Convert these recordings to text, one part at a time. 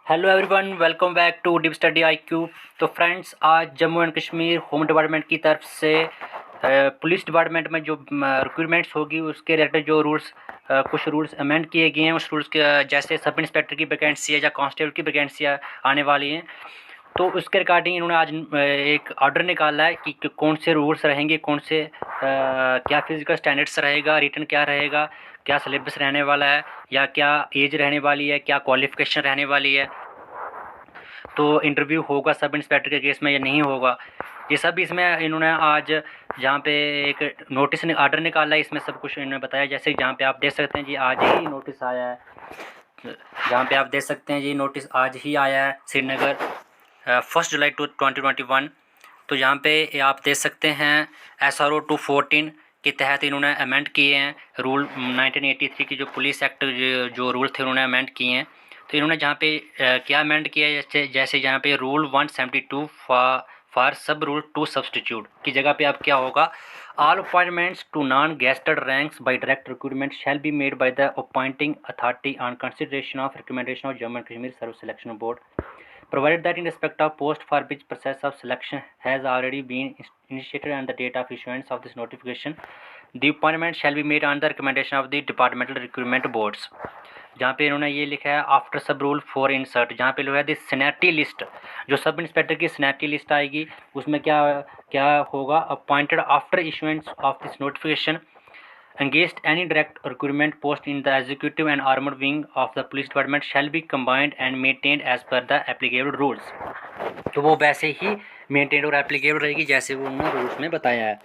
Hello everyone, welcome back to deep study IQ. तो friends, आज Jammu and Kashmir home department की तरफ से पुलिस डिपार्टमेंट में जो रिक्रूटमेंट्स होगी उसके रिलेटेड जो रूल्स कुछ रूल्स अमेंड किए गए हैं। उस रूल्स के जैसे सब इंस्पेक्टर की वैकेंसी है या कांस्टेबल की वैकेंसियाँ आने वाली हैं, तो उसके रिगार्डिंग इन्होंने आज एक ऑर्डर निकाला है कि कौन से रूल्स रहेंगे, कौन से क्या फिजिकल स्टैंडर्ड्स रहेगा, रिटन क्या रहेगा, क्या सिलेबस रहने वाला है, या क्या एज रहने वाली है, क्या क्वालिफ़िकेशन रहने वाली है, तो इंटरव्यू होगा सब इंस्पेक्टर के केस में या नहीं होगा। ये सब इसमें इन्होंने आज जहाँ पे एक नोटिस ऑर्डर निकाला है, इसमें सब कुछ इन्होंने बताया। जैसे जहाँ पे आप देख सकते हैं जी, आज ही नोटिस आया है। जहाँ पे आप देख सकते हैं जी, नोटिस आज ही आया है श्रीनगर 1 जुलाई 2021। तो यहाँ पे आप देख सकते हैं SRO 214 के तहत इन्होंने अमेंड किए हैं रूल 1983 की जो पुलिस एक्ट जो रूल थे उन्होंने अमेंड किए हैं। तो इन्होंने जहाँ पे क्या अमेंड किया है, जैसे यहाँ पे rule 172 for sub rule two substitute की जगह पे अब क्या होगा, all appointments to non gazetted ranks by direct recruitment shall be made by the appointing authority on consideration of recommendation of Jammu and Kashmir service selection board, provided that in respect of post for which process of selection has already been initiated and the date of issuance of this notification, the appointment shall be made on the recommendation of the departmental recruitment boards। जहाँ पे इन्होंने ये लिखा है after सब rule for insert, जहाँ पे लिखा है द सीनियरिटी लिस्ट, जो सब इंस्पेक्टर की सीनियरिटी लिस्ट आएगी उसमें क्या क्या होगा, appointed after issuance of this notification engaged any direct recruitment post in the executive and armored wing of the police department shall be combined and maintained as per the applicable rules। तो वो वैसे ही maintain और applicable रहेगी जैसे वो उन्होंने rules में बताया है।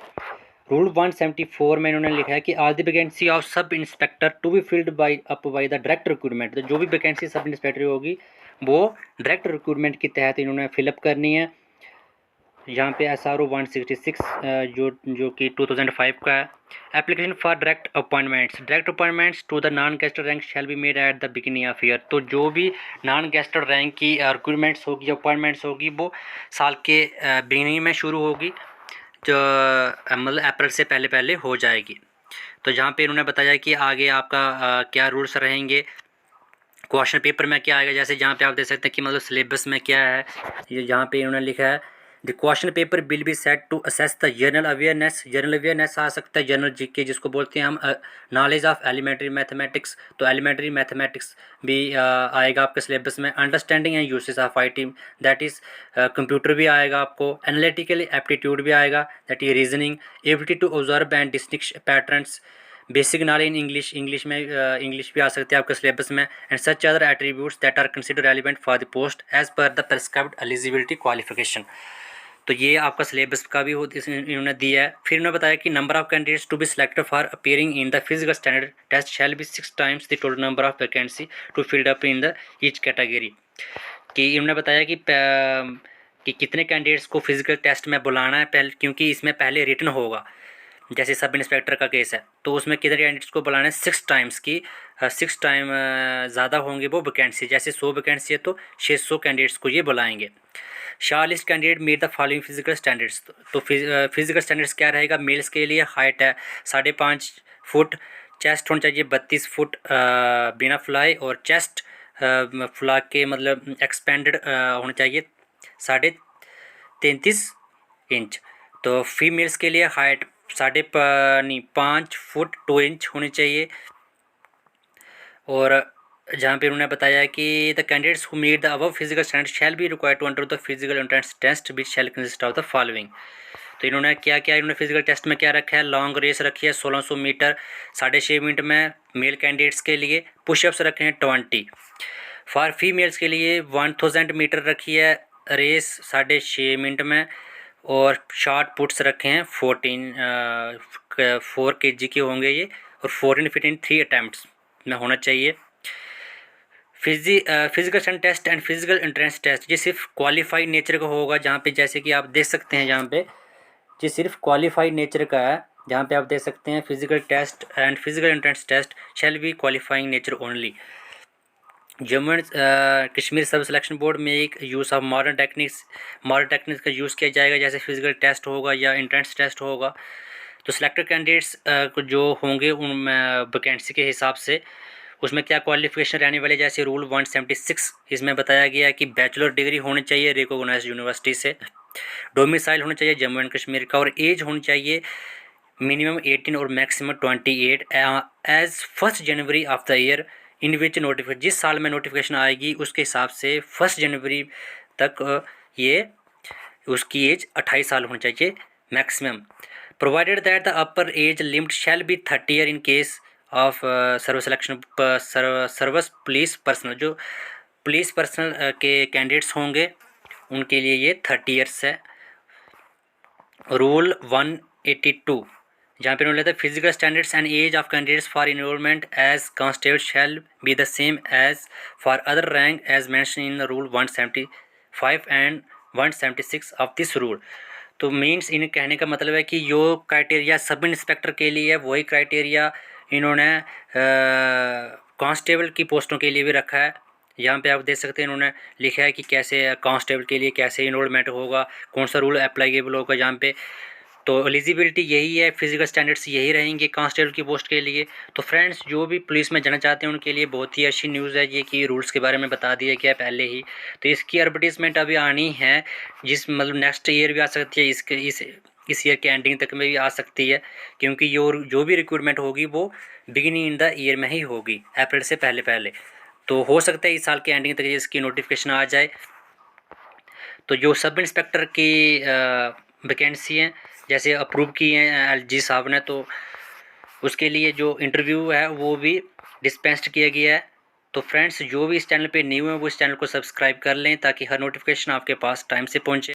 रूल 174 में इन्होंने लिखा है कि all the vacancy of sub inspector to be filled by the direct recruitment, तो जो भी वैकेंसी सब इंस्पेक्टर होगी वो डायरेक्ट रिक्रूटमेंट के तहत इन्होंने फिलअप करनी है। यहाँ पे SRO 166 जो कि 2005 का है। Application for direct appointments to the non gazetted rank shall be made at the beginning of year, तो जो भी नॉन गेस्टेड रैंक की रिक्रूटमेंट्स होगी या अपॉइंटमेंट्स होगी वो साल के बिगिनिंग में शुरू होगी, जो मतलब अप्रैल से पहले पहले हो जाएगी। तो जहाँ पे इन्होंने बताया कि आगे आपका क्या रूल्स रहेंगे, क्वेश्चन पेपर में क्या आएगा, जैसे जहाँ पे आप देख सकते हैं कि मतलब सिलेबस में क्या है। ये जहाँ पे इन्होंने लिखा है the question paper will be set to assess the general awareness आ सकता है, जनरल जीके जिसको बोलते हैं हम, नॉलेज ऑफ एलिमेंट्री मैथमेटिक्स, तो एलिमेंट्री मैथमेटिक्स भी आएगा आपके सिलेबस में। Understanding and usage of IT, that is computer भी आएगा आपको। एनालिटिकल एप्टीट्यूड भी आएगा, that is reasoning. Ability to observe and distinguish patterns, basic knowledge in English में इंग्लिश भी आ सकते हैं आपके सिलेबस में। And such other attributes that are consider relevant for the post as per the prescribed eligibility qualification. तो ये आपका सिलेबस का भी इन्होंने दिया है। फिर इन्होंने बताया कि number of candidates to be selected for appearing in the physical standard test shall be 6 times the total number of vacancy to filled up in the each category. कि इन्होंने बताया कि कितने कैंडिडेट्स को फिजिकल टेस्ट में बुलाना है पहले, क्योंकि इसमें पहले रिटन होगा जैसे सब इंस्पेक्टर का केस है, तो उसमें कितने कैंडिडेट्स को बुलाना है 6 times की 6 टाइम ज़्यादा होंगे वो वैकेंसी, जैसे 100 वैकेंसी है तो 600 कैंडिडेट्स को ये बुलाएंगे। Shortlist candidate meet the following physical standards, तो फिजिकल स्टैंडर्ड्स क्या रहेगा, मेल्स के लिए हाइट है 5.5 फुट, चेस्ट होना चाहिए 32 फुट बिना फ्लाई, और चेस्ट फ्ला के मतलब एक्सपेंडेड होना चाहिए 33.5 इंच। तो फीमेल्स के लिए हाइट 5 फुट 2 इंच होनी चाहिए। और जहाँ पे उन्होंने बताया कि the candidates who meet the above physical standard shall be required to under the physical entrance test which shall consist of the following. तो इन्होंने क्या क्या इन्होंने फिजिकल टेस्ट में क्या रखा है, लॉन्ग रेस रखी है 1600 मीटर 6.5 मिनट में मेल कैंडिडेट्स के लिए। पुशअप्स रखे हैं 20। फॉर फीमेल्स के लिए 1000 मीटर रखी है रेस 6.5 मिनट में, और शॉर्ट पुट्स रखे हैं 4 kg के होंगे ये, और 14 फीट इन 3 अटैम्प्ट्स में होना चाहिए। Physical stand test and physical entrance test ये सिर्फ क्वालिफाइड नेचर का होगा, जहाँ पे जैसे कि आप देख सकते हैं यहाँ पे ये सिर्फ क्वालिफाइड नेचर का है, जहाँ पे आप देख सकते हैं physical test and physical entrance test shall be qualifying nature only. Jammu and Kashmir sub selection board में एक यूज़ ऑफ मॉडर्न टेक्निक्स का यूज़ किया जाएगा, जैसे फिजिकल टेस्ट होगा या एंट्रेंस टेस्ट होगा। तो सिलेक्टेड कैंडिडेट्स जो होंगे उन वैकेंसी के हिसाब से उसमें क्या क्वालिफिकेशन रहने वाले, जैसे रूल 176 इसमें बताया गया है कि बैचलर डिग्री होनी चाहिए रिकॉग्नाइज्ड यूनिवर्सिटी से, डोमिसाइल होना चाहिए जम्मू एंड कश्मीर का, और एज होनी चाहिए मिनिमम 18 और maximum 28 age 1 January of the year in which notification, जिस साल में नोटिफिकेशन आएगी उसके हिसाब से 1 जनवरी तक ये उसकी एज 28 साल होनी चाहिए maximum. Provided that the upper age limit shall be 30 year in case of service selection service police personal, जो पुलिस पर्सनल के कैंडिडेट्स होंगे उनके लिए ये 30 ईयर्स है। रूल 182 जहाँ पे उन्होंने लिखा था physical standards and age of candidates for enrolment as constable shall be the same as for other rank as mention in rule 175 and 176 of this rule. तो मीन्स इन कहने का मतलब है कि जो क्राइटेरिया सब इंस्पेक्टर के लिए है वही क्राइटेरिया इन्होंने कांस्टेबल की पोस्टों के लिए भी रखा है। यहाँ पे आप देख सकते हैं इन्होंने लिखा है कि कैसे कांस्टेबल के लिए कैसे इनरोलमेंट होगा, कौन सा रूल अप्लाइएबल होगा यहाँ पे। तो एलिजिबिलिटी यही है, फिजिकल स्टैंडर्ड्स यही रहेंगे कांस्टेबल की पोस्ट के लिए। तो फ्रेंड्स जो भी पुलिस में जाना चाहते हैं उनके लिए बहुत ही अच्छी न्यूज़ है ये कि रूल्स के बारे में बता दिया गया पहले ही। तो इसकी एडवर्टीजमेंट अभी आनी है, जिस मतलब नेक्स्ट ईयर भी आ सकती है, इस ईयर के एंडिंग तक में भी आ सकती है, क्योंकि जो भी रिक्रूटमेंट होगी वो बिगिनिंग इन द ईयर में ही होगी, अप्रैल से पहले पहले। तो हो सकता है इस साल के एंडिंग तक इसकी नोटिफिकेशन आ जाए। तो जो सब इंस्पेक्टर की वैकेंसी हैं जैसे अप्रूव की हैं एलजी साहब ने, तो उसके लिए जो इंटरव्यू है वो भी डिस्पेंस्ड किया गया है। तो फ्रेंड्स जो भी इस चैनल पे न्यू है वो इस चैनल को सब्सक्राइब कर लें ताकि हर नोटिफिकेशन आपके पास टाइम से पहुंचे।